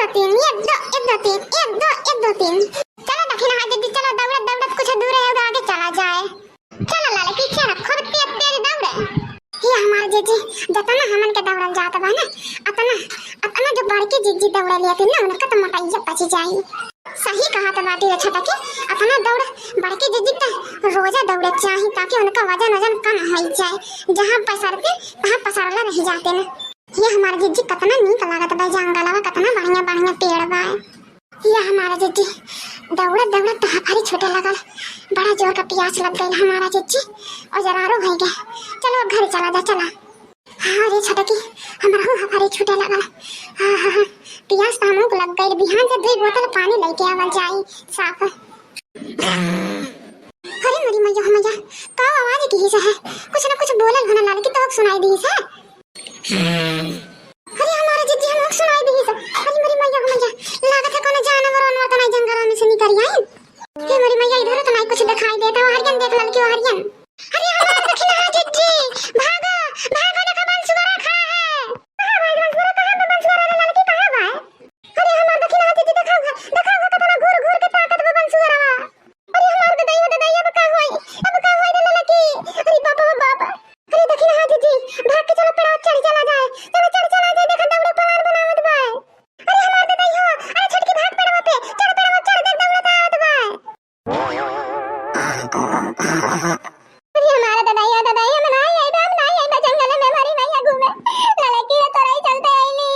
दो तीन, एक दो तीन, एक दो तीन। चलो दक्षिणा हाथ दीदी, चलो दौड़त दौड़त कुछ दूर है उधर आगे चला जाए। चलो लाला पीछे रखो तेरी दौड़े। ये हमारे जीजी जतना हमन के दौड़ल जात बा ना, अतना अतना जो बड़की जीजी दौड़ लेती ना उनका तो मोटाइया पची जाई। सही कहा तो बाटी रे छोटा के, अपना दौड़ बड़की जीजी तो रोजा दौड़े चाहिए ताकि उनका वजन कम हो जाए। जहां पसरते तहां पसरला रह जाते ना। ये हमारे जीजी कितना नीक लागत बा, जंगलवा कितना बढ़िया बढ़िया पेड़ बा। ये हमारा जीजी दौड़त दौड़त तो हफारी छूटे लगल, बड़ा जोर का प्यास लग गई हमारा जीजी और जरारो हो गए। चलो घर चला जा चला। हाँ रे छोटा की हमारा हफारी छूटे लगल। हाँ प्यास तो हमको लग गई। बिहान से 2 बोतल पानी लेके आवल जाई साफ। अरे मरी मैया हम जा का आवाज की से है, कुछ ना कुछ बोलल होना लाल की तो सुनाई दी से। अरे हमारा जीजी हम सुनाई दी से। अरे मरी मैया हम जा लागत है कोनो जानवर और तो नहीं जंगल में से निकल आई। हे मरी मैया इधर तो नहीं कुछ दिखाई देता। हरियन देख लल क्यों हरियन। अरे हमारा दक्षिणा जीजी भागो भागो देखो बंसुरा खा है। कहां भाई बंसुरा, कहां पे बंसुरा रे लड़की कहां भाई। अरे हमारा दक्षिणा जीजी दिखाओ कितना घूर घूर के ताकत में बंसुरा। अरे हमार ददाई अब का होई रे लड़की। अरे बाप रे बाप। अरे दक्षिणा जीजी भाग के चलो पेड़ चढ़ चला जाए। चलो चढ़ चला जाए देखो दौड़े पलार बनावत बा। अरे हमार ददाई हो, अरे छटकी भाग पेड़वा पे चढ़, पेड़वा चढ़ देख दौड़त आवत बा। अरे हमारा ददाई हम नहीं आई जंगल में मरी मैया घूमे लड़की तो रही चलते आईली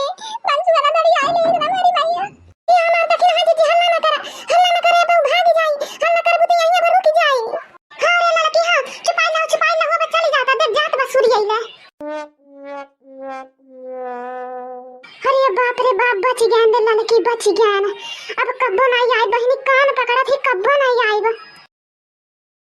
बंसुरा दड़ी आईली इतना मेरी मैया। ये हमार दक्षिणा जीजी हल्ला न करे तो भाग जाई, हल्ला कर बुती यहीं पर रुक जाई। हां रे लड़की हां छुपाई लो बस चली जाता देख जात बस सूरी आईला। अरे बाप रे बाप बच गया लड़की बच गया। अब कब्बो नहीं आई बहनी, कान पकड़ा थी कब्बो नहीं